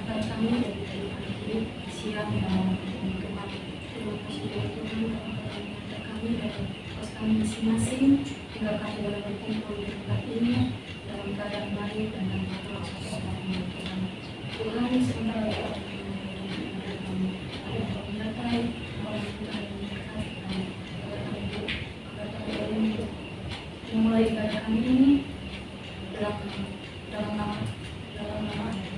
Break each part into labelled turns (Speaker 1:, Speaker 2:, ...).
Speaker 1: Berkat kami dari tadi pagi, siang, dalam Tuhan. Terima kasih dari Tuhan karena kami dari kos kami masing-masing, hingga kami boleh berkumpul di tempat ini dalam keadaan baik dan dalam keadaan Tuhan. Tuhan sementara kami ada menyertai orang Tuhan yang dekat kami, agar kami boleh memulai ibadah kami ini dalam nama Tuhan, dalam nama Yesus.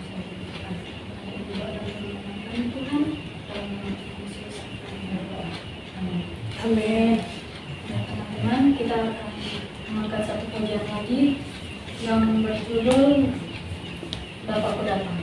Speaker 1: Amin. Ya, teman-teman, kita akan mengangkat satu pujian lagi yang berjudul Bapakku Datang.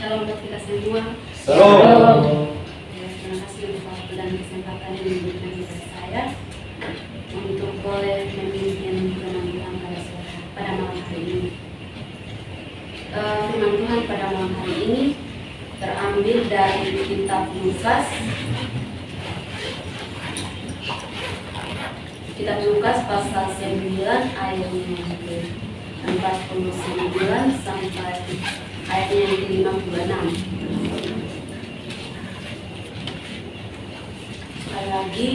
Speaker 1: Shalom buat kita semua.
Speaker 2: Shalom.
Speaker 1: Ya, terima kasih untuk waktu dan kesempatan yang diberikan kepada saya untuk boleh memimpin firman Tuhan pada malam hari ini. Firman Tuhan pada malam hari ini terambil dari kitab Lukas. Kitab Lukas pasal 9 ayat 49 sampai ayat yang ke-56. Sekali lagi,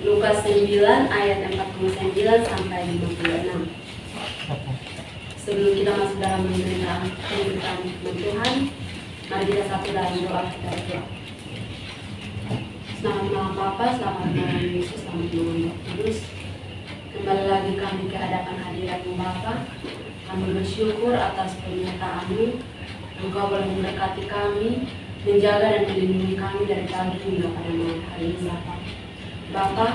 Speaker 1: Lukas 9 ayat 49 sampai 56. Sebelum kita masuk dalam pemberitaan firman Tuhan, mari kita satu dalam doa kita berdoa. Selamat malam Bapa, selamat malam Yesus, selamat malam Roh Kudus. Kembali lagi kami ke hadapan hadirat-Mu Bapa. Kami bersyukur atas penyertaan-Mu. Engkau boleh memberkati kami, menjaga dan melindungi kami dari pagi hingga pada malam hari ini Bapa. Bapa,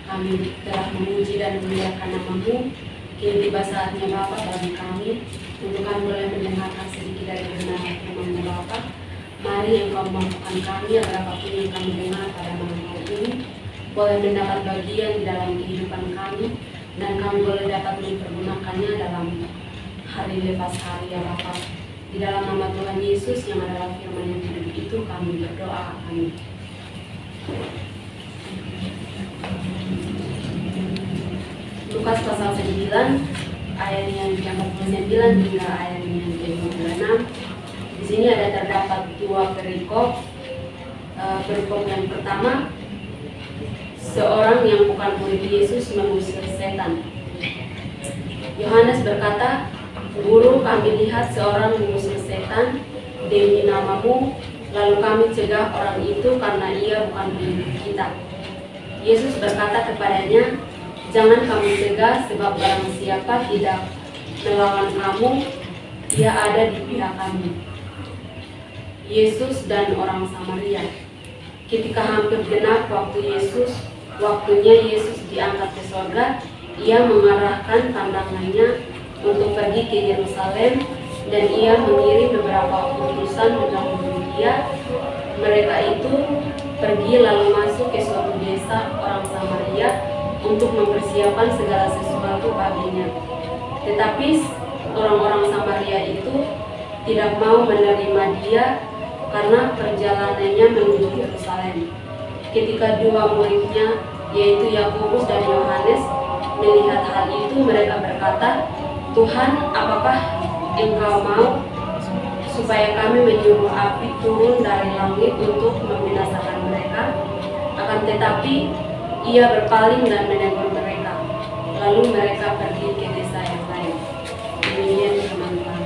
Speaker 1: kami telah memuji dan memuliakan nama-Mu. Kini tiba saatnya Bapa bagi kami untuk kami boleh mendengarkan sedikit dari kebenaran firman-Mu Bapa. Mari Engkau mampukan kami agar apapun yang kami dengar pada malam hari ini boleh mendapat bagian di dalam kehidupan kami, dan kami boleh dapat mempergunakannya dalam hari lepas hari ya Bapa. Di dalam nama Tuhan Yesus yang adalah firman yang hidup itu, kami berdoa. Amin. Lukas pasal 9 ayat yang ke-49 hingga ayat yang ke-56. Di sini ada terdapat dua perikop. Perikop yang pertama, seorang yang bukan murid Yesus mengusir setan. Yohanes berkata, "Guru, kami lihat seorang mengusir setan demi namamu, lalu kami cegah orang itu karena ia bukan murid kita." Yesus berkata kepadanya, "Jangan kamu cegah, sebab barang siapa tidak melawan kamu, ia ada di pihak kami." Yesus dan orang Samaria. Ketika hampir genap waktunya Yesus diangkat ke surga, ia mengarahkan pandangannya untuk pergi ke Yerusalem, dan ia mengirim beberapa utusan mendampingi dia. Mereka itu pergi lalu masuk ke suatu desa orang Samaria untuk mempersiapkan segala sesuatu baginya. Tetapi orang-orang Samaria itu tidak mau menerima dia karena perjalanannya menuju Yerusalem. Ketika dua muridnya, yaitu Yakobus dan Yohanes, melihat hal itu, mereka berkata, "Tuhan, apakah Engkau mau supaya kami menyuruh api turun dari langit untuk membinasakan mereka?" Akan tetapi ia berpaling dan menegur mereka. Lalu mereka pergi ke desa yang lain. Demikian teman-teman.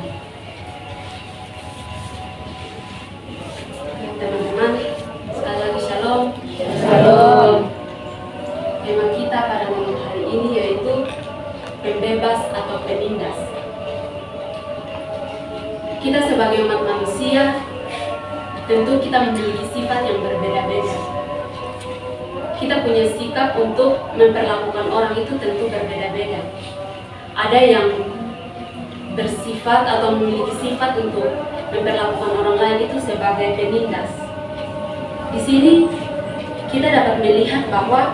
Speaker 1: Teman-teman, sekali lagi shalom. Shalom. Tema kita pada malam hari ini yaitu pembebas atau penindas. Kita sebagai umat manusia, tentu kita memiliki sifat yang berbeda-beda. Kita punya sikap untuk memperlakukan orang itu tentu berbeda-beda. Ada yang bersifat atau memiliki sifat untuk memperlakukan orang lain itu sebagai penindas. Di sini kita dapat melihat bahwa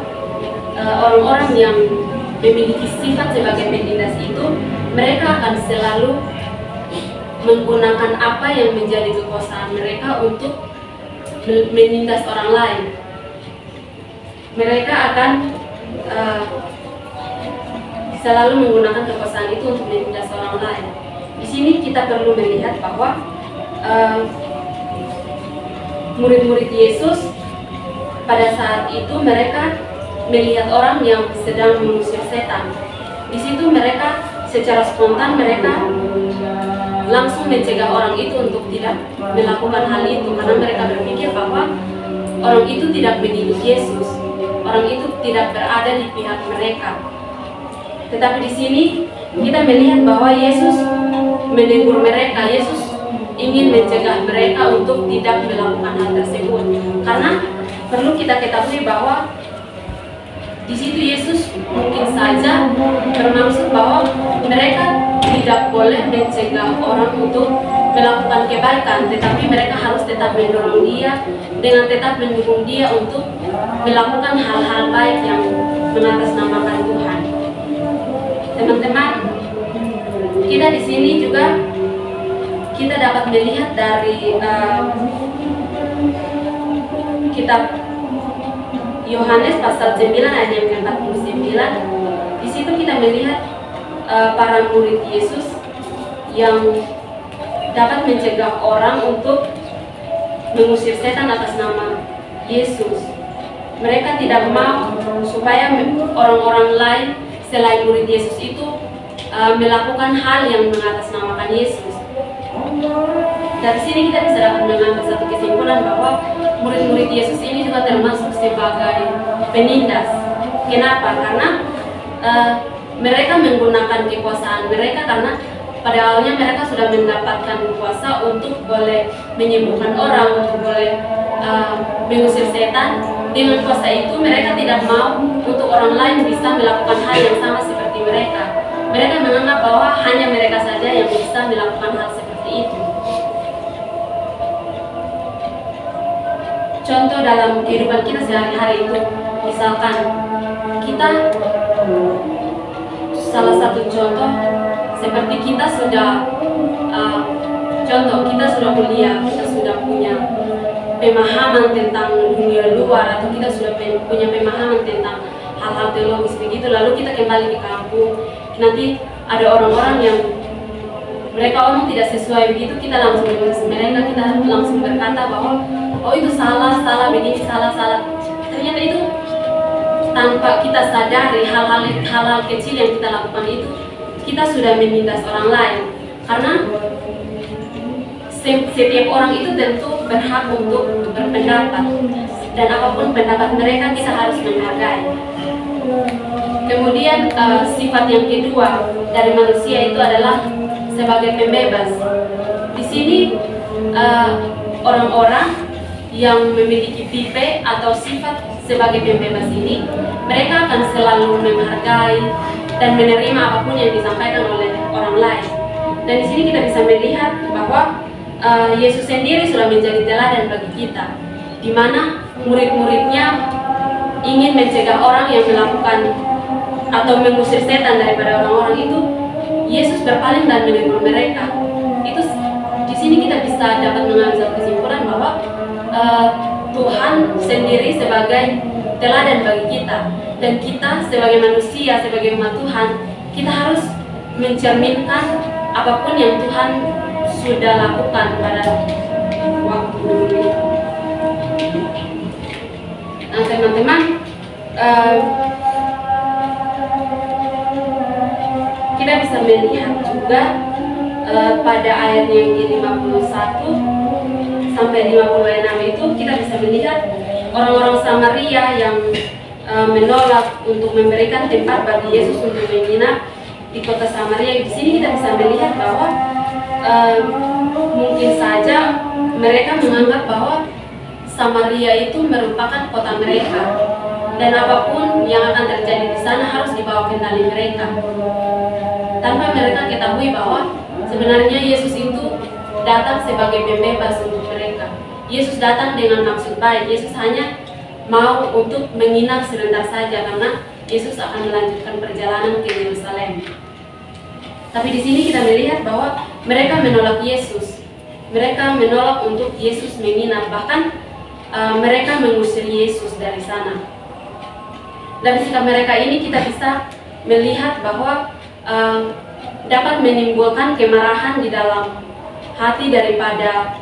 Speaker 1: orang-orang yang memiliki sifat sebagai penindas itu, mereka akan selalu menggunakan apa yang menjadi kekuasaan mereka untuk menindas orang lain. Mereka akan selalu menggunakan kekuasaan itu untuk menindas orang lain. Di sini kita perlu melihat bahwa murid-murid Yesus pada saat itu mereka melihat orang yang sedang mengusir setan. Di situ mereka secara spontan mereka langsung mencegah orang itu untuk tidak melakukan hal itu, karena mereka berpikir bahwa orang itu tidak mengikut Yesus, orang itu tidak berada di pihak mereka. Tetapi di sini kita melihat bahwa Yesus menegur mereka. Yesus ingin mencegah mereka untuk tidak melakukan hal tersebut, karena perlu kita ketahui bahwa di situ Yesus mungkin saja bermaksud bahwa mereka tidak boleh mencegah orang untuk melakukan kebaikan, tetapi mereka harus tetap mendorong dia dengan tetap mendukung dia untuk melakukan hal-hal baik yang mengatasnamakan Tuhan. Teman-teman, kita di sini juga kita dapat melihat dari kitab Yohanes pasal 9 ayat yang ke-49. Di situ kita melihat para murid Yesus yang dapat mencegah orang untuk mengusir setan atas nama Yesus. Mereka tidak mau supaya orang-orang lain selain murid Yesus itu melakukan hal yang mengatasnamakan Yesus. Dari sini kita bisa dapat mengambil satu kesimpulan bahwa murid-murid Yesus ini juga termasuk sebagai penindas. Kenapa? Karena mereka menggunakan kekuasaan mereka, karena pada awalnya mereka sudah mendapatkan kuasa untuk boleh menyembuhkan orang, untuk boleh mengusir setan. Dengan kuasa itu mereka tidak mau untuk orang lain bisa melakukan hal yang sama seperti mereka. Mereka menganggap bahwa hanya mereka saja yang bisa melakukan hal seperti itu. Contoh dalam kehidupan kita sehari-hari itu, misalkan kita, salah satu contoh seperti kita sudah kita sudah kuliah, kita sudah punya pemahaman tentang dunia luar, atau kita sudah punya pemahaman tentang hal-hal teologis begitu, lalu kita kembali ke kampung, nanti ada orang-orang yang mereka omong tidak sesuai begitu, kita langsung berkata bahwa oh itu salah begini, salah. Ternyata itu tanpa kita sadari hal-hal kecil yang kita lakukan itu, kita sudah menindas orang lain. Karena setiap orang itu tentu berhak untuk berpendapat, dan apapun pendapat mereka kita harus menghargai. Kemudian sifat yang kedua dari manusia itu adalah sebagai pembebas. Di sini orang-orang yang memiliki tipe atau sifat sebagai pembebas ini, mereka akan selalu menghargai dan menerima apapun yang disampaikan oleh orang lain. Dan di sini kita bisa melihat bahwa Yesus sendiri sudah menjadi teladan bagi kita, di mana murid-muridnya ingin mencegah orang yang melakukan atau mengusir setan daripada orang-orang itu. Yesus berpaling dan menegur mereka. Itu di sini kita bisa dapat mengambil kesimpulan bahwa Tuhan sendiri sebagai teladan bagi kita, dan kita sebagai manusia, sebagai umat Tuhan, kita harus mencerminkan apapun yang Tuhan sudah lakukan pada waktu dulu. Nah teman-teman, kita bisa melihat juga pada ayat yang ke-51 sampai 56 itu, kita bisa melihat orang-orang Samaria yang menolak untuk memberikan tempat bagi Yesus untuk menginap di kota Samaria. Di sini kita bisa melihat bahwa mungkin saja mereka menganggap bahwa Samaria itu merupakan kota mereka, dan apapun yang akan terjadi di sana harus dibawa kendali mereka, tanpa mereka ketahui bahwa sebenarnya Yesus itu datang sebagai pembebas untuk mereka. Yesus datang dengan maksud baik. Yesus hanya mau untuk menginap sebentar saja, karena Yesus akan melanjutkan perjalanan ke Yerusalem. Tapi di sini kita melihat bahwa mereka menolak Yesus. Mereka menolak untuk Yesus menginap, bahkan mereka mengusir Yesus dari sana. Dari sikap mereka ini kita bisa melihat bahwa dapat menimbulkan kemarahan di dalam hati daripada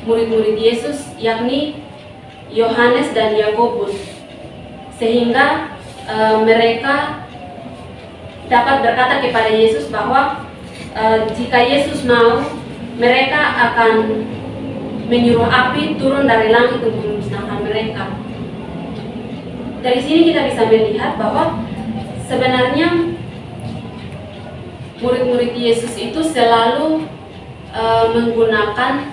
Speaker 1: murid-murid Yesus, yakni Yohanes dan Yakobus, sehingga mereka dapat berkata kepada Yesus bahwa jika Yesus mau, mereka akan menyuruh api turun dari langit untuk memusnahkan mereka. Dari sini kita bisa melihat bahwa sebenarnya murid-murid Yesus itu selalu menggunakan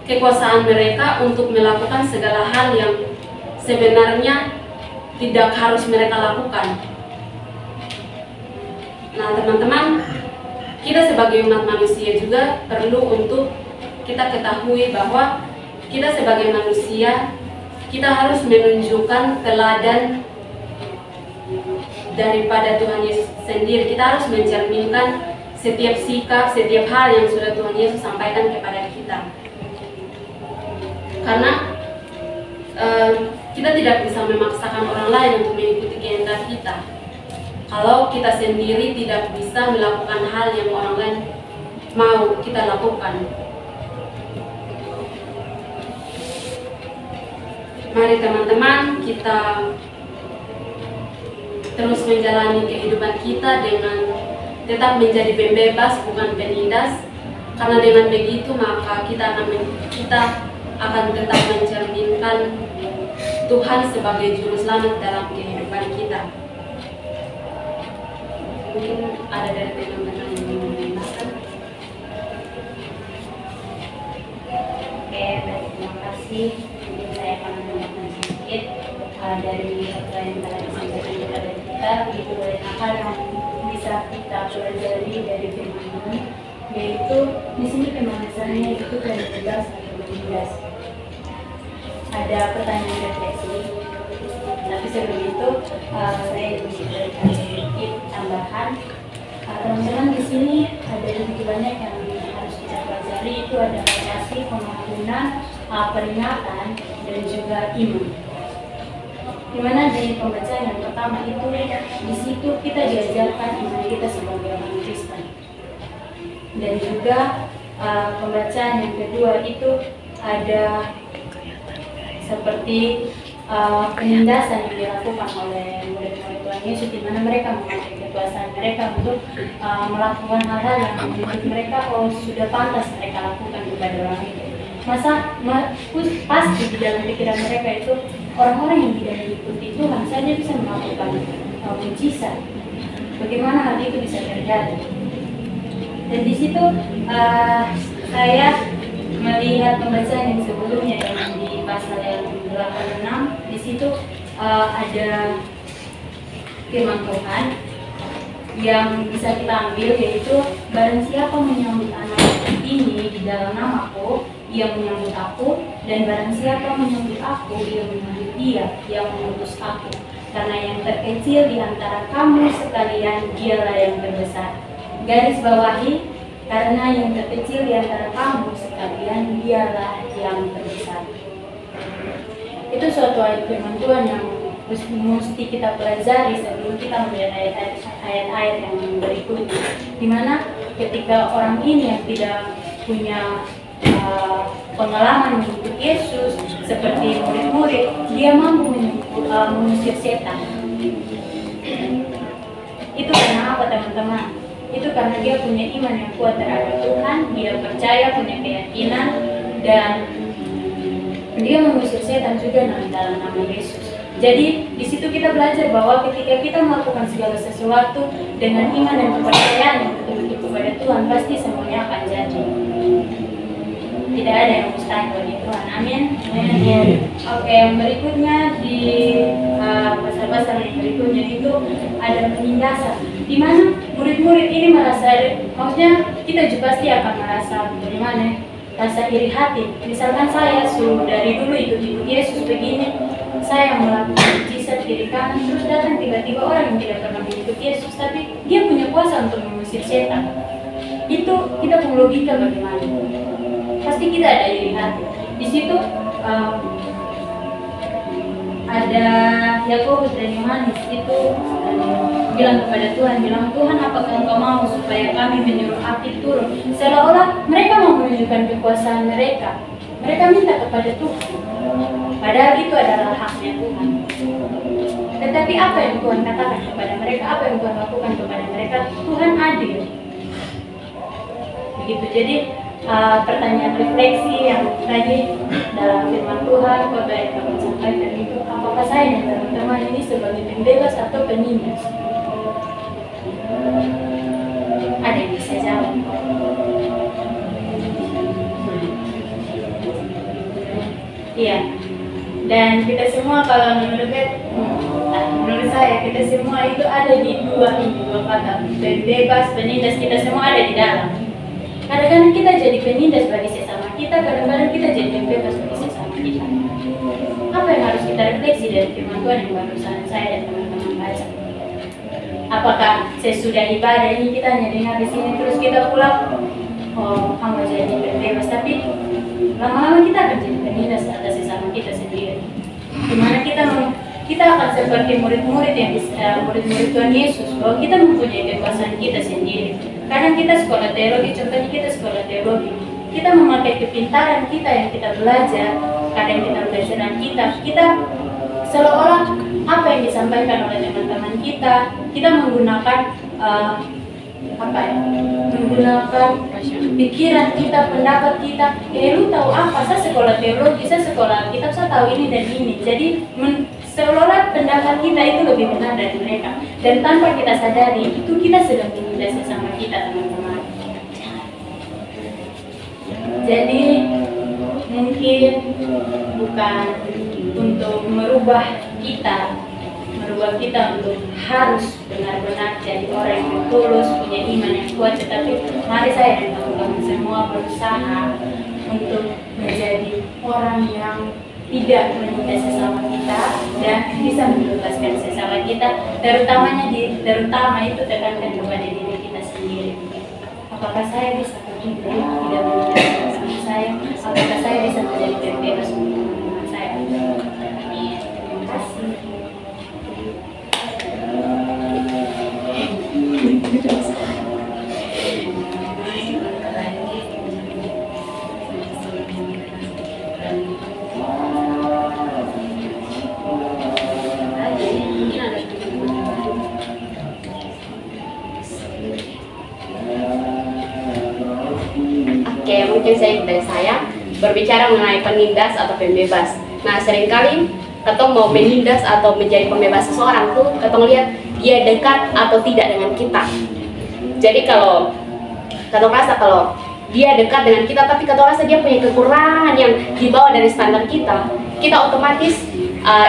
Speaker 1: kekuasaan mereka untuk melakukan segala hal yang sebenarnya tidak harus mereka lakukan. Nah teman-teman, kita sebagai umat manusia juga perlu untuk kita ketahui bahwa kita sebagai manusia, kita harus menunjukkan teladan daripada Tuhan Yesus sendiri. Kita harus mencerminkan setiap sikap, setiap hal yang sudah Tuhan Yesus sampaikan kepada kita. Karena kita tidak bisa memaksakan orang lain untuk mengikuti kehendak kita, kalau kita sendiri tidak bisa melakukan hal yang orang lain mau kita lakukan. Mari teman-teman, kita terus menjalani kehidupan kita dengan tetap menjadi pembebas, bukan penindas. Karena dengan begitu maka kita akan tetap mencerminkan Tuhan sebagai juru selamat dalam kehidupan kita. Mungkin ada dari teman-teman yang ingin menambahkan.
Speaker 2: Oke, baik, terima kasih. Mungkin saya akan menambahkan sedikit dari apa yang telah disampaikan kepada kita. Begitu banyak hal yang bisa kita pelajari dari firman Tuhan, yaitu di sini pemanasannya itu dari 11 atau 12. Ada pertanyaan refleksi, tapi sebelum itu saya memberikan sedikit tambahan. Teman-teman, di sini ada begitu banyak yang harus kita pelajari. Itu ada kasih, pengampunan, peringatan dan juga iman. Dimana di pembacaan yang pertama itu di situ kita diajarkan iman kita sebagai orang Kristen, dan juga pembacaan yang kedua itu ada seperti penindasan yang dilakukan oleh murid-murid Tuhan Yesus, di mana mereka memakai kekuasaan mereka untuk melakukan hal-hal yang menurut mereka sudah pantas mereka lakukan kepada orang itu. Pasti di dalam pikiran mereka itu orang-orang yang tidak mengikuti Tuhan saja bisa melakukan mujizat. Bagaimana hal itu bisa terjadi? Dan di situ saya melihat pembacaan yang sebelumnya yang di pasal yang 86, di situ ada firman Tuhan yang bisa kita ambil, yaitu barang siapa menyambut anak ini di dalam namaku, ia menyambut aku, dan barang siapa menyambut aku, ia menyambut dia yang mengutus aku. Karena yang terkecil di antara kamu sekalian dialah yang terbesar. Garis bawahi, karena yang terkecil di antara kamu sekalian dialah yang terbesar. Itu suatu ayat firman Tuhan yang mesti kita pelajari sebelum kita melihat ayat-ayat yang berikutnya, dimana ketika orang ini yang tidak punya pengalaman mengikut Yesus seperti murid-murid, dia mampu mengusir setan. Itu karena apa, teman-teman? Itu karena dia punya iman yang kuat terhadap Tuhan, dia percaya, punya keyakinan, dan dia mengusir setan juga dalam nama Yesus. Jadi di situ kita belajar bahwa ketika kita melakukan segala sesuatu dengan iman dan kepercayaan yang betul-betul kepada Tuhan, pasti semuanya akan jadi. Tidak ada yang mustahil bagi Tuhan. Amin. Oke, yang berikutnya di pasal-pasal yang berikutnya itu ada penindasan, di mana murid-murid ini merasa, maksudnya kita juga pasti akan merasa bagaimana, rasa iri hati. Misalkan saya dari dulu ikut Yesus begini, saya melakukan mujizat kiri kanan, terus datang tiba-tiba orang yang tidak pernah mengikut Yesus, tapi dia punya kuasa untuk mengusir setan. Itu kita punya logika bagaimana? Pasti kita ada iri hati. Di situ ada Yakobus dan Yohanes itu bilang kepada Tuhan, Tuhan, apakah Engkau mau supaya kami menyuruh api turun? Seolah-olah mereka mau menunjukkan kekuasaan mereka. Mereka minta kepada Tuhan, padahal itu adalah haknya Tuhan. Tetapi apa yang Tuhan katakan kepada mereka, apa yang Tuhan lakukan kepada mereka, Tuhan adil. Begitu. Jadi pertanyaan refleksi yang tadi dalam firman Tuhan pada yang kami sampaikan itu, apakah saya dan teman-teman ini sebagai pembebas atau penindas? Ada yang bisa jawab? Iya. Dan kita semua kalau menurut saya kita semua itu ada di dua kata, bebas, penindas, kita semua ada di dalam. Kadang-kadang kita jadi penindas bagi sesama kita, kadang-kadang kita jadi bebas bagi sesama kita. Apa yang harus kita refleksi dari firman Tuhan yang barusan saya dan teman-teman baca? Apakah sesudah ibadah ini kita hanya dengar di sini terus kita pulang, oh kamu jadi bebas, tapi lama-lama kita akan jadi penindas atas sesama kita sendiri. Dimana kita akan seperti murid-murid murid-murid Tuhan Yesus, bahwa kita mempunyai kekuasaan kita sendiri. Kadang kita sekolah teologi, contohnya kita sekolah teologi, kita memakai kepintaran kita yang kita belajar, kadang kita belajar dan kita seolah-olah apa yang disampaikan oleh teman-teman kita menggunakan menggunakan pikiran kita, pendapat kita. Lu tahu apa? Saya sekolah teologi, saya sekolah kitab, saya tahu ini dan ini. Jadi seolah-olah pendapat kita itu lebih benar dari mereka. Dan tanpa kita sadari, itu kita sedang menindas sesama kita, teman-teman. Jadi mungkin bukan untuk merubah kita untuk harus benar-benar jadi orang yang tulus, punya iman yang kuat, tetapi mari saya dan teman-teman semua berusaha untuk menjadi orang yang tidak menindas sesama kita dan bisa membebaskan sesama kita, terutama itu tekankan kepada diri kita sendiri. Apakah saya bisa tidak menindas sesama saya? apakah saya bisa menjadi pembebas untuk teman-teman saya? Amin. Terima kasih.
Speaker 3: Oke, mungkin dari saya berbicara mengenai penindas atau pembebas. Nah, seringkali ketong mau menindas atau menjadi pembebas seseorang tuh ketong lihat dia dekat atau tidak dengan kita. Jadi kalau ketong rasa kalau dia dekat dengan kita tapi ketong rasa dia punya kekurangan yang di bawah dari standar kita otomatis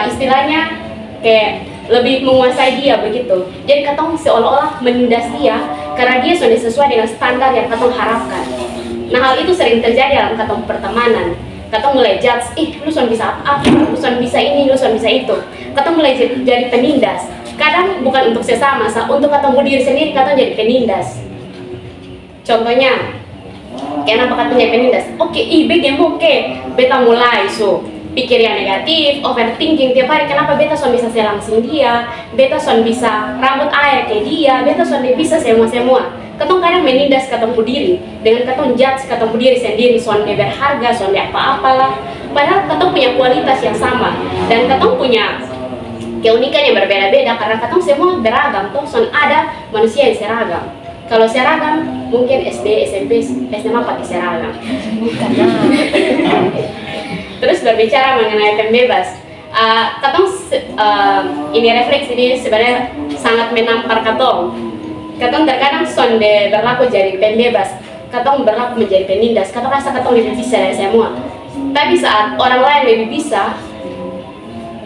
Speaker 3: istilahnya kayak lebih menguasai dia begitu. Jadi ketong seolah-olah menindas dia karena dia sudah sesuai dengan standar yang ketong harapkan. Nah, hal itu sering terjadi dalam ketong pertemanan. Ketong mulai judge, lu sudah bisa apa, lu sudah bisa ini, lu sudah bisa itu. Ketong mulai jadi penindas. Kadang bukan untuk sesama, untuk ketemu diri sendiri ketong jadi penindas. Contohnya, kenapa ketong jadi penindas? Oke, beta mulai pikir yang negatif, overthinking tiap hari. Kenapa beta sudah bisa selangsing dia, beta sudah bisa rambut air kayak dia, beta sudah bisa semua. Ketong kadang menindas ketemu diri dengan ketong judge ketemu diri sendiri, sonde berharga, sonde apa-apalah. Padahal ketong punya kualitas yang sama dan ketong punya keunikan yang berbeda-beda karena ketong semua beragam. Toh son ada manusia yang seragam. Kalau seragam mungkin SD, SMP, SMA pakai seragam. Terus berbicara mengenai pembebas, ketong ini refleksi ini sebenarnya sangat menampar ketong. Ketong terkadang sonde berlaku jadi pembebas, ketong berlaku menjadi penindas, ketong rasa ketong lebih bisa dari semua. Tapi saat orang lain lebih bisa,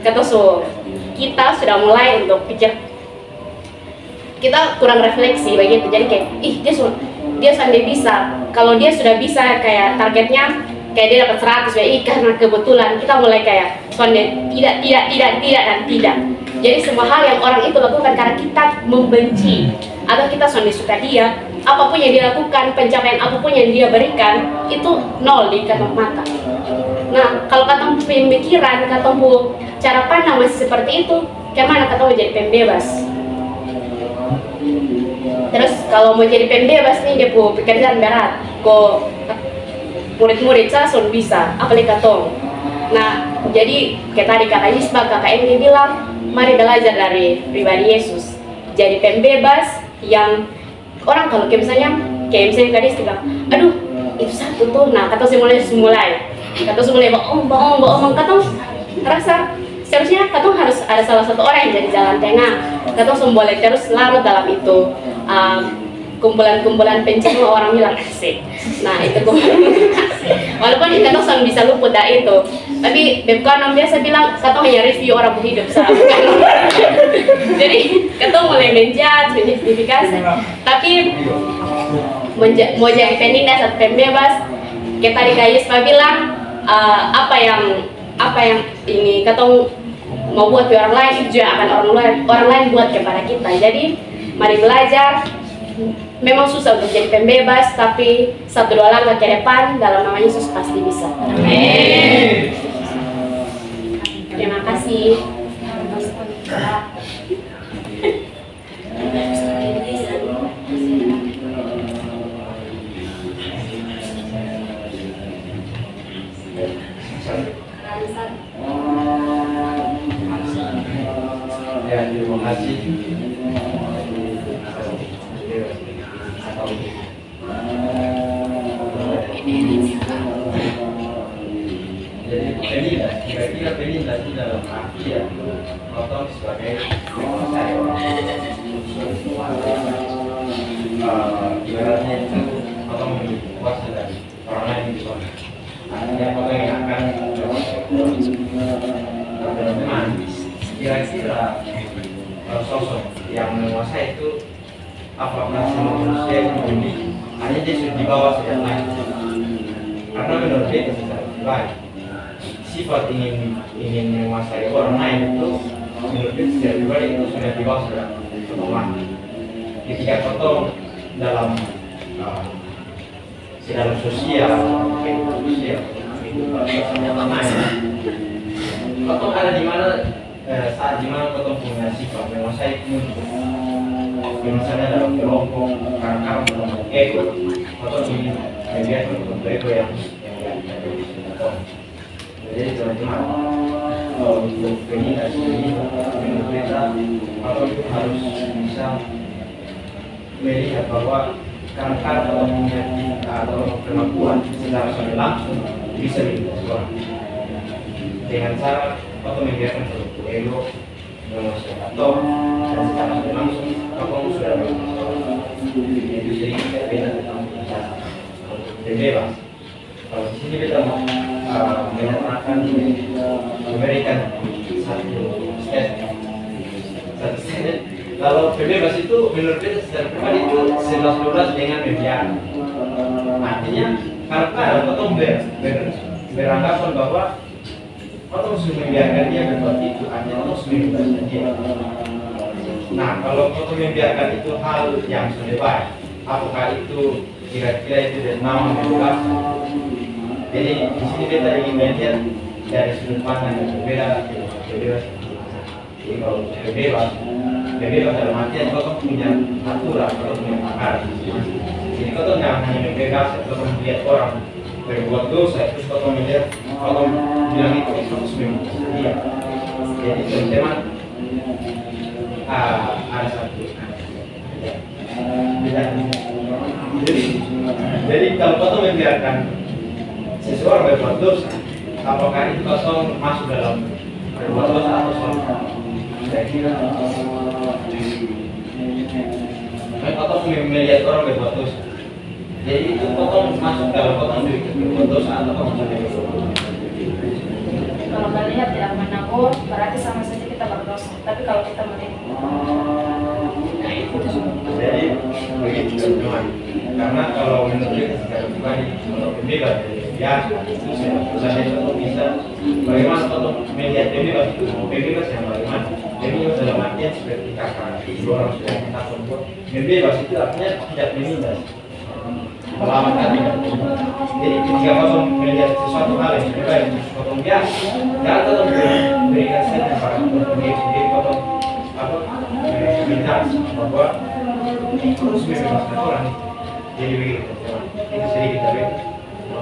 Speaker 3: kita sudah mulai untuk pikir, kita kurang refleksi begitu. Jadi kayak, dia sudah bisa. Kalau dia sudah bisa kayak targetnya, kayak dia dapat 100, karena kebetulan kita mulai kayak sonde tidak dan tidak. Jadi semua hal yang orang itu lakukan karena kita membenci atau kita sonde suka dia, apapun yang dia lakukan, pencapaian apapun yang dia berikan itu nol di ketong mata. Nah, kalau ketong pemikiran, ketong cara pandang masih seperti itu, kemana ketong menjadi pembebas? Terus kalau mau jadi pembebas nih, dia pekerjaan berat, kok murid-murid saya sudah bisa, apalagi ketong. Nah, jadi kayak tadi Kak Yisba, Kakak Emily bilang, mari belajar dari pribadi Yesus. Jadi pembebas yang orang kalau kayak misalnya tadi bilang, aduh itu satu tuh, nah kata mulai bohong, kata rasa seharusnya kata harus ada salah satu orang yang jadi jalan tengah, kata boleh terus larut dalam itu kumpulan pencemooh orang bilang asik. Nah itu walaupun kita tuh bisa luput dari itu, tapi Bebkanon biasa bilang kita hanya review orang hidup bukan. Jadi kita mulai menjudge, menjustifikasi. Tapi mau jadi penindas atau pembebas, kita di Yispa bilang apa yang ini kita mau buat ke orang lain itu juga akan orang lain buat kepada kita. Jadi mari belajar. Memang susah untuk jadi pembebas, tapi 1-2 langkah ke depan dalam nama Yesus pasti bisa. Amin. Terima kasih.
Speaker 4: Ya, terima kasih. Jadi penindas, kira-kira penindas itu dalam arti ya nonton sebagai saya ibaratnya itu atau memiliki kuasa dari orang lain di sana. Artinya orang yang akan teman kira-kira sosok yang menguasai itu apa manusia yang memiliki hanya dia sudah di bawah sedang lain karena menurut dia itu tidak baik. Sifat ingin menguasai orang lain itu menurut dia tidak baik, itu sudah di bawah sedang teman. Ketika kita dalam sosial Potong ada di mana saat di mana potong punya sifat menguasai muncul. Misalnya dalam kelompok karena potong ego, potong ini bagian potong ego yang potong. Jadi teman-teman kalau untuk penindas ini menurut kita potong itu harus bisa melihat bahwa karakter atau punya atau kemampuan secara langsung bisa dilindas orang dengan cara atau membiarkan satu ego menguasai atau dan secara langsung atau sudah itu jadi kita beda tentang bicara dan bebas. Kalau di sini kita menyatakan memberikan satu statement. Kalau bebas itu menurut kita secara pribadi itu 11-12 dengan membiarkan. Artinya karena potong beranggapan bahwa potong sudah membiarkan dia berbuat itu, artinya potong sudah membebaskan dia. Nah, kalau potong membiarkan itu hal yang sudah baik, apakah itu kira-kira itu dan nama bebas? Jadi di sini kita ingin melihat dari sudut pandang yang berbeda bebas. Jadi kalau bebas dalam artian kau punya aturan, kau punya akar. Jadi kau jangan hanya membebas, kau melihat orang berbuat dosa, terus kau melihat, kau bilang itu sebenarnya dia. Jadi teman-teman ada satu. Jadi kalau kau membiarkan seseorang berbuat dosa, apakah itu kau masuk dalam berbuat dosa atau salah? Saya kira potong melihat orang berbuat dosa. Jadi itu potong masuk dalam potong berbuat dosa atau potong berbuat dosa.
Speaker 2: Kalau melihat tidak menegur, berarti sama saja kita berdosa. Tapi kalau kita melihat,
Speaker 4: Nah itu jadi begitu teman. Karena kalau menurut kita secara pribadi, kalau bebas ya itu saya bisa. Bagaimana potong melihat bebas itu bebas yang bagaimana? Bebas dalam artian seperti kakak, dua orang sudah kita sebut. Bebas itu artinya tidak menindas, melawan kami. Jadi ketika potong melihat sesuatu hal yang sudah baik, potong biasa, jangan potong berikan saja pada sendiri potong apa menindas bahwa terus membebaskan orang. Jadi begitu, itu sedikit tapi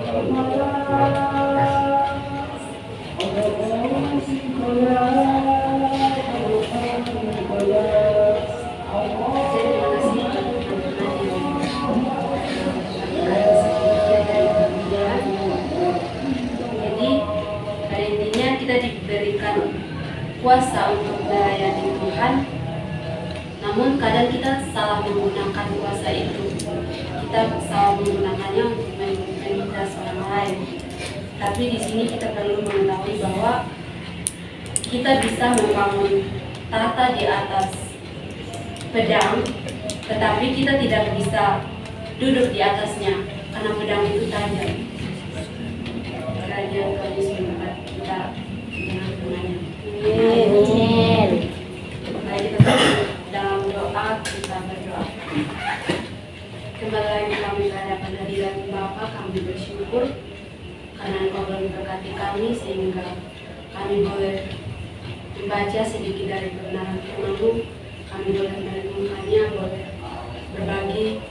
Speaker 4: kalau kasih.
Speaker 1: Diberikan kuasa untuk melayani Tuhan, namun kadang kita salah menggunakan kuasa itu. Kita salah menggunakannya untuk menindas orang lain. Tapi di sini kita perlu mengetahui bahwa kita bisa membangun tata di atas pedang, tetapi kita tidak bisa duduk di atasnya karena pedang itu tajam. Kerajaan Tuhan membuat kita
Speaker 3: Amin.
Speaker 1: Mari kita dalam doa, kita berdoa. Kembali lagi kami ke hadapan hadirat Bapa, kami bersyukur karena Engkau boleh memberkati kami sehingga kami boleh membaca sedikit dari kebenaran firman-Mu. Kami boleh merenungkannya, boleh berbagi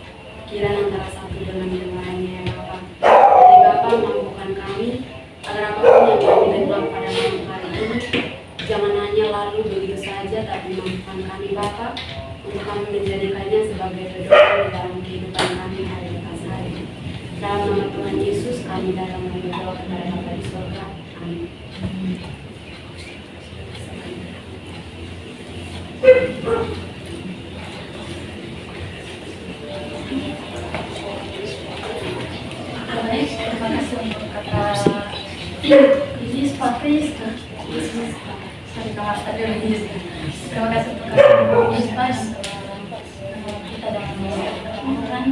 Speaker 1: pikiran antara satu dengan yang lainnya ya Bapa. Dari Bapa mampukan kami agar apapun yang kami dengar pada malam hari ini jangan hanya lalu begitu saja, tapi mampukan kami Bapa untuk kami menjadikannya sebagai pedoman di dalam kehidupan kami hari lepas hari. Dalam nama Tuhan Yesus kami datang berdoa kepada Bapa di surga. Amin.
Speaker 2: baik, terima kasih untuk kata Yesus Patris. Sorry kalau tadi Yesus. Terima kasih untuk kata Yesus kita dalam pertemuan.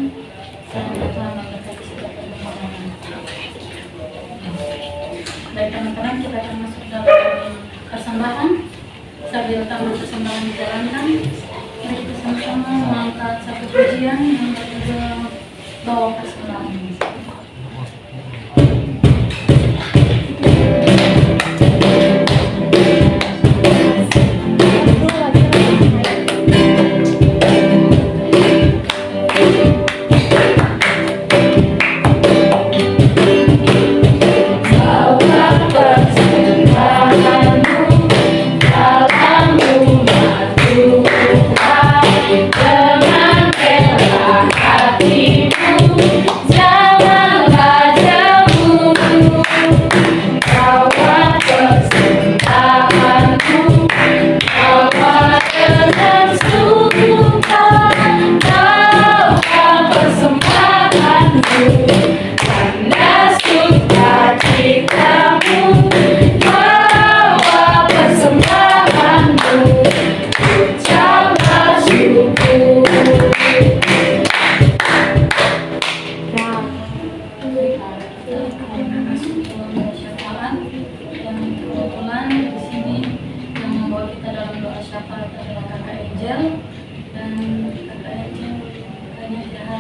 Speaker 2: Semoga Tuhan memberkati setiap pertemuan. Baik teman-teman, kita akan masuk dalam persembahan. Sambil tamu persembahan dijalankan, mari kita sama-sama mengangkat satu pujian yang berjudul Bawa Persembahan.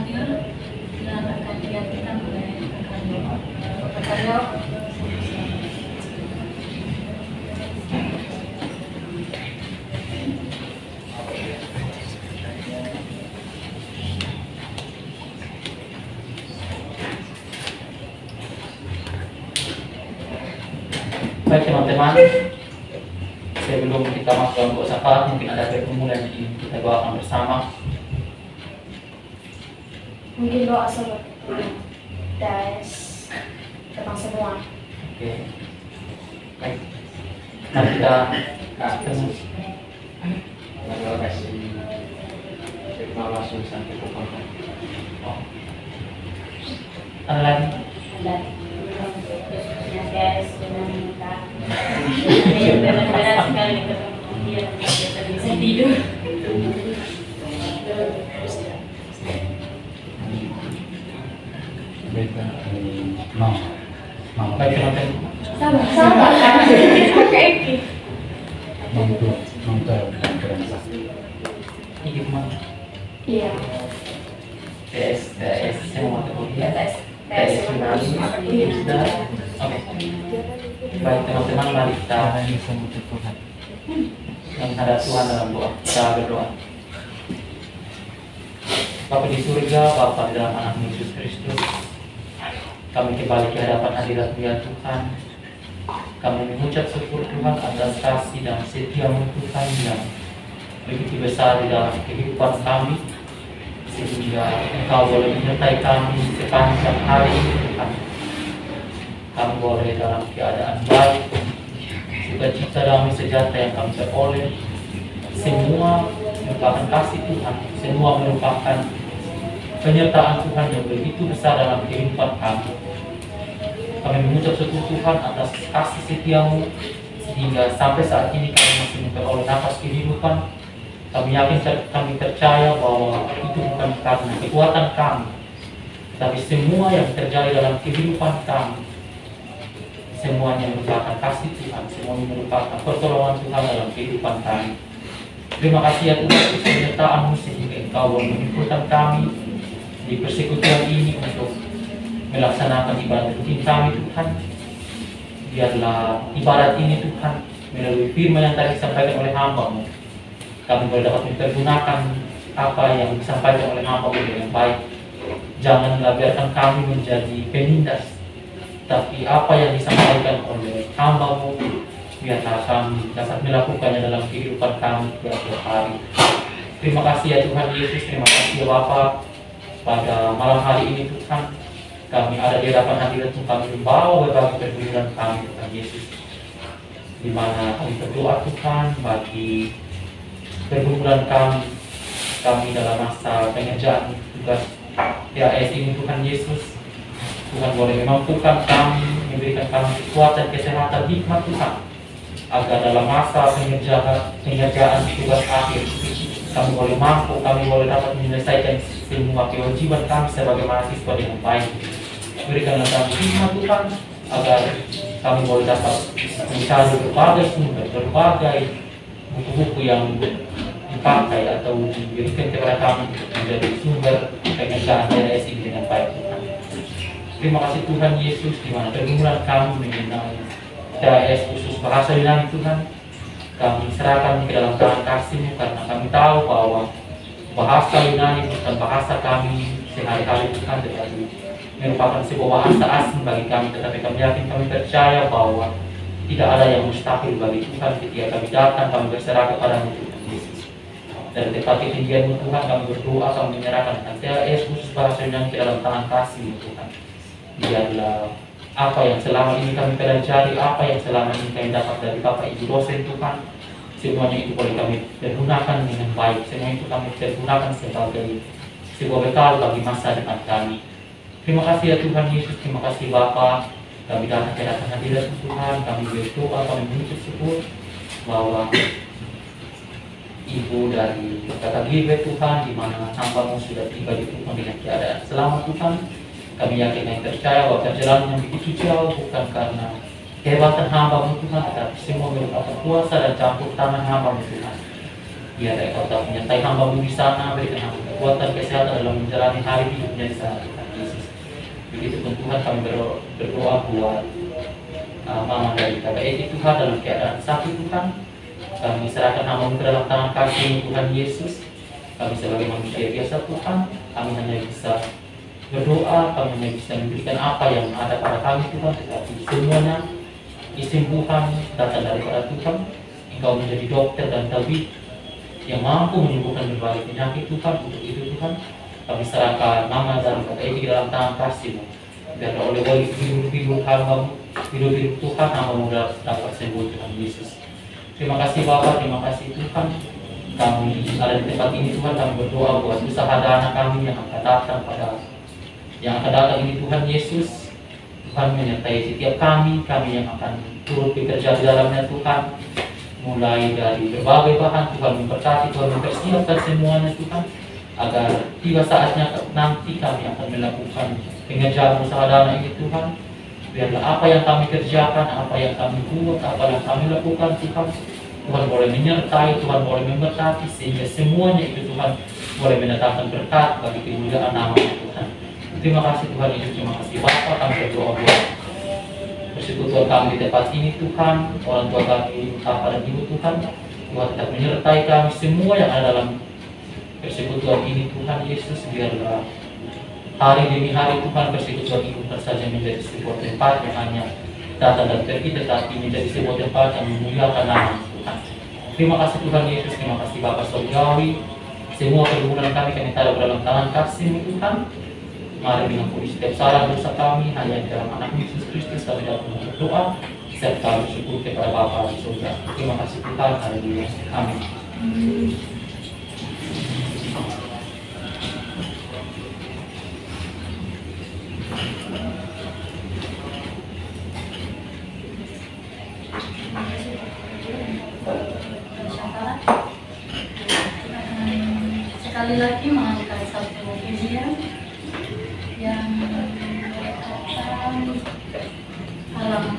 Speaker 2: hadir dan akan digantikan oleh Bapak Karyo.
Speaker 5: Baik teman-teman, sebelum kita masuk dalam doa syafaat, mungkin ada pergumulan yang ingin kita doakan bersama.
Speaker 3: Mungkin doa sobat das tentang semua.
Speaker 5: Oke. Baik. Mari kita ketemu.
Speaker 4: Terima kasih. Terima kasih sampai ketemu.
Speaker 5: Oh. Ada lagi?
Speaker 2: Dan khususnya guys dengan minta benar-benar sekali ketemu dia biasa bisa tidur.
Speaker 5: Baik teman-teman.
Speaker 3: Sama.
Speaker 5: Ini kemana?
Speaker 3: Iya.
Speaker 5: TS, saya mau mata kuliah.
Speaker 3: TS
Speaker 5: finalis. Sudah. Oke. Baik teman-teman, mari kita menghadap Tuhan dalam doa. Kita berdoa. Bapa di surga, Bapa di dalam anak Yesus Kristus, kami kembali ke hadapan hadirat-Mu ya Tuhan. Kami mengucap syukur Tuhan atas kasih dan setia-Mu Tuhan yang begitu besar di dalam kehidupan kami, sehingga Engkau boleh menyertai kami sepanjang hari ini Tuhan. Kami boleh dalam keadaan baik, sukacita damai sejahtera yang kami peroleh, semua merupakan kasih Tuhan, semua merupakan penyertaan Tuhan yang begitu besar dalam kehidupan kami. Kami mengucap syukur Tuhan atas kasih setia-Mu, sehingga sampai saat ini kami masih memperoleh nafas kehidupan. Kami yakin, kami percaya bahwa itu bukan karena kekuatan kami, tapi semua yang terjadi dalam kehidupan kami, semuanya merupakan kasih Tuhan, semuanya merupakan pertolongan Tuhan dalam kehidupan kami. Terima kasih ya Tuhan atas penyertaan-Mu, sehingga Engkau boleh mengumpulkan kami di persekutuan ini untuk melaksanakan ibadat rutin kami Tuhan. Biarlah ibadat ini Tuhan melalui firman yang tadi disampaikan oleh hamba-Mu, kami boleh dapat mempergunakan apa yang disampaikan oleh hamba-Mu dengan baik. Janganlah biarkan kami menjadi penindas, tapi apa yang disampaikan oleh hamba-Mu, biarlah kami dapat melakukannya dalam kehidupan kami tiap hari. Terima kasih ya Tuhan Yesus, terima kasih ya Bapa. Pada malam hari ini Tuhan, kami ada di hadapan hadirat-Mu, kami membawa berbagai pergumulan kami Tuhan Yesus, di mana kami berdoa Tuhan bagi pergumulan kami dalam masa pengerjaan tugas TAS ini Tuhan Yesus. Tuhan boleh memampukan kami, memberikan kami kekuatan, kesehatan, hikmat Tuhan, agar dalam masa pengerjaan tugas akhir kami boleh mampu, kami boleh dapat menyelesaikan semua kewajiban kami sebagai mahasiswa dengan baik. Berikanlah kami hikmat Tuhan, agar kami boleh dapat mencari berbagai sumber, berbagai buku-buku yang dipakai atau diberikan kepada kami menjadi sumber pengerjaan TAS ini dengan baik Tuhan. Terima kasih Tuhan Yesus, di mana pergumulan kami mengenai TAS khusus bahasa Yunani Tuhan, kami serahkan ke dalam tangan kasih-Mu, karena kami tahu bahwa bahasa Yunani bukan bahasa kami sehari-hari Tuhan, tetapi merupakan sebuah bahasa asing bagi kami. Tetapi kami yakin, kami percaya bahwa tidak ada yang mustahil bagi Tuhan. Ketika kami datang, kami berserah kepada-Mu Tuhan Yesus. Dari tempat ketinggian-Mu Tuhan, kami berdoa, kami menyerahkan TAS khusus bahasa Yunani ke dalam tangan kasih-Mu Tuhan. Biarlah apa yang selama ini kami pelajari, apa yang selama ini kami dapat dari Bapak Ibu dosen Tuhan, semuanya itu boleh kami pergunakan dengan baik. Semua itu kami pergunakan sebagai sebuah bekal bagi masa depan kami. Terima kasih ya Tuhan Yesus, terima kasih Bapa. Kami datang ke hadapan hadirat Tuhan, kami berdoa, kami mengucap syukur bahwa Ibu dari Kakak Gibe Tuhan, di mana hamba-Mu sudah tiba di rumah dengan keadaan selamat Tuhan. Kami yakin dan percaya bahwa perjalanan yang begitu jauh bukan karena kehebatan hamba-Mu Tuhan, tetapi semua merupakan kuasa dan campur tangan hamba-Mu Tuhan. Biar Engkau tetap menyertai hamba-Mu di sana, berikan hamba kekuatan, kesehatan dalam menjalani hari hidupnya di sana, Tuhan Yesus. Begitupun Tuhan kami berdoa buat Mama dari Kakak Edi Tuhan dalam keadaan sakit Tuhan. Kami serahkan hamba-Mu ke dalam tangan kasih Tuhan Yesus. Kami sebagai manusia biasa Tuhan, kami hanya bisa berdoa, kami hanya bisa memberikan apa yang ada pada kami Tuhan, tetapi semuanya kesembuhan datang daripada Tuhan. Engkau menjadi dokter dan tabib yang mampu menyembuhkan berbagai penyakit Tuhan. Untuk itu Tuhan, kami serahkan Mama dan Kakak Edi dalam tangan kasih-Mu. Biar oleh hidup hamba-Mu, hidup Tuhan, hamba-Mu dapat sembuh Tuhan Yesus. Terima kasih Bapa, terima kasih Tuhan. Kami ada di tempat ini Tuhan, kami berdoa buat usaha dana kami yang akan datang ini Tuhan Yesus. Tuhan menyertai setiap kami yang akan turut bekerja di dalamnya Tuhan. Mulai dari berbagai bahan, Tuhan memberkati, Tuhan mempersiapkan semuanya Tuhan, agar tiba saatnya nanti kami akan melakukan pengerjaan usaha dana ini Tuhan. Biarlah apa yang kami kerjakan, apa yang kami buat, apa yang kami lakukan Tuhan, Tuhan boleh menyertai, Tuhan boleh memberkati, sehingga semuanya itu Tuhan boleh mendatangkan berkat bagi kemuliaan nama-Mu Tuhan. Terima kasih Tuhan Yesus, terima kasih Bapa. Kami berdoa buat persekutuan kami di tempat ini Tuhan, orang tua kami, Bapak dan Ibu Tuhan. Tuhan tetap menyertai kami semua yang ada dalam persekutuan ini Tuhan Yesus. Biarlah hari demi hari Tuhan persekutuan ini bukan saja menjadi sebuah tempat yang hanya datang dan pergi, tetapi menjadi sebuah tempat yang memuliakan nama Tuhan. Terima kasih Tuhan Yesus, terima kasih Bapa Surgawi. Semua pergumulan kami taruh dalam tangan kasih-Mu Tuhan. Mari mengampuni setiap salah dosa kami, hanya di dalam anak Yesus Kristus kami dapat berdoa serta bersyukur kepada Bapa di surga. Terima kasih Tuhan, haleluya, amin.
Speaker 2: Sekali lagi mengangkat satu video yang berkaitan halaman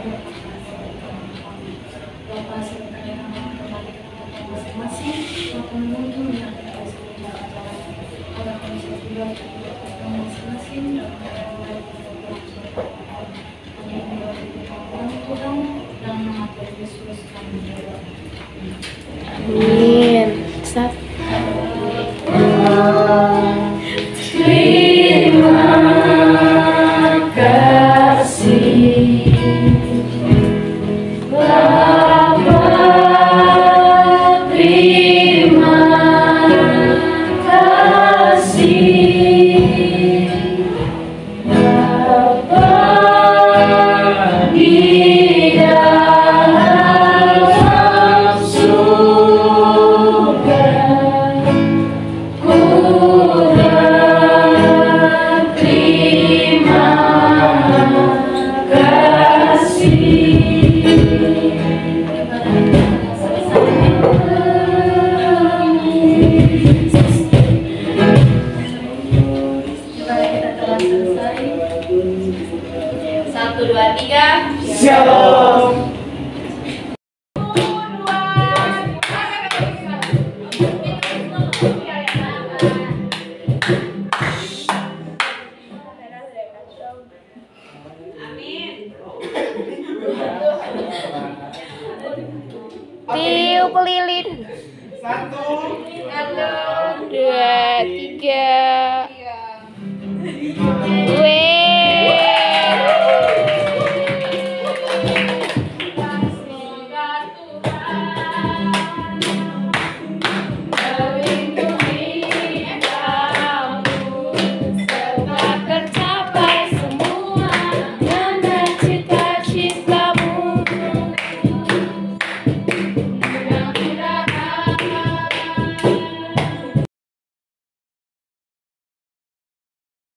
Speaker 1: Bapak serta yang kembali ke tempat masing-masing, maupun menuntun yang kita sejalan jalan agar kami juga masing-masing dalam keadaan Tuhan dan nama Tuhan Yesus kami berdoa.
Speaker 3: Amin. Ustaz.
Speaker 1: Terima kasih Bapa, terima kasih Bapa di dalam surga.
Speaker 3: Satu, dua, tiga.
Speaker 4: Shalom.
Speaker 3: Tiup lilin.
Speaker 4: Satu.
Speaker 3: Dua, tiga.